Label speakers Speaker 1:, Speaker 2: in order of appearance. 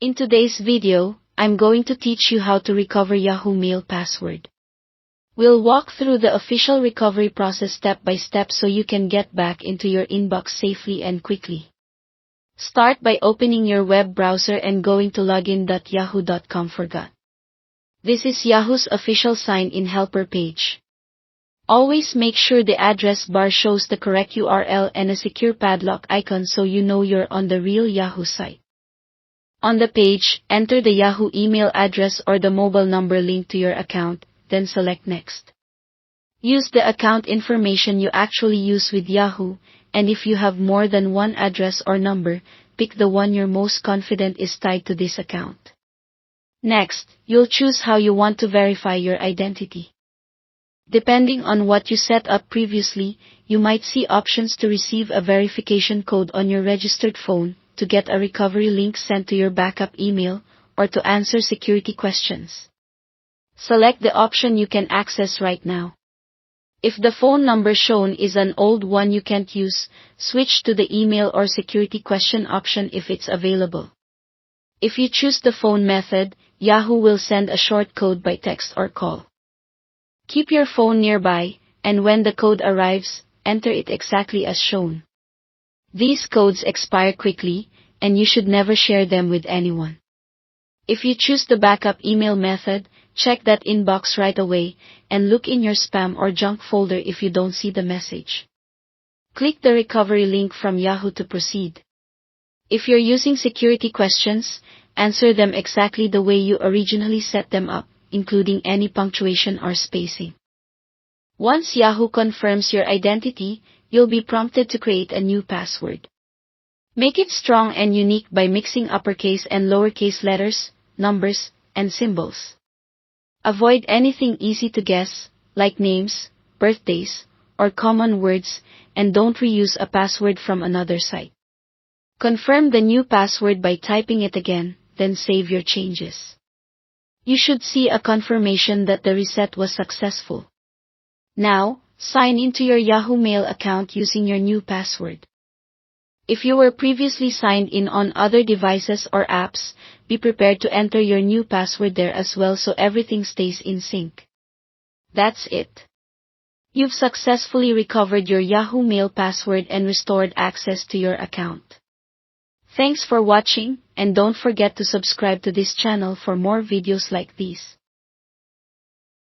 Speaker 1: In today's video, I'm going to teach you how to recover Yahoo Mail password. We'll walk through the official recovery process step by step so you can get back into your inbox safely and quickly. Start by opening your web browser and going to login.yahoo.com. This is Yahoo's official sign-in helper page. Always make sure the address bar shows the correct URL and a secure padlock icon so you know you're on the real Yahoo site. On the page, enter the Yahoo email address or the mobile number linked to your account, then select Next. Use the account information you actually use with Yahoo, and if you have more than one address or number, pick the one you're most confident is tied to this account. Next, you'll choose how you want to verify your identity. Depending on what you set up previously, you might see options to receive a verification code on your registered phone, to get a recovery link sent to your backup email, or to answer security questions. Select the option you can access right now. If the phone number shown is an old one you can't use, switch to the email or security question option if it's available. If you choose the phone method, Yahoo will send a short code by text or call. Keep your phone nearby, and when the code arrives, enter it exactly as shown. These codes expire quickly, and you should never share them with anyone. If you choose the backup email method, check that inbox right away, and look in your spam or junk folder if you don't see the message. Click the recovery link from Yahoo to proceed. If you're using security questions, answer them exactly the way you originally set them up, including any punctuation or spacing. Once Yahoo confirms your identity, you'll be prompted to create a new password. Make it strong and unique by mixing uppercase and lowercase letters, numbers, and symbols. Avoid anything easy to guess, like names, birthdays, or common words, and don't reuse a password from another site. Confirm the new password by typing it again, then save your changes. You should see a confirmation that the reset was successful. Now, sign into your Yahoo Mail account using your new password. If you were previously signed in on other devices or apps, be prepared to enter your new password there as well so everything stays in sync. That's it. You've successfully recovered your Yahoo Mail password and restored access to your account. Thanks for watching, and don't forget to subscribe to this channel for more videos like these.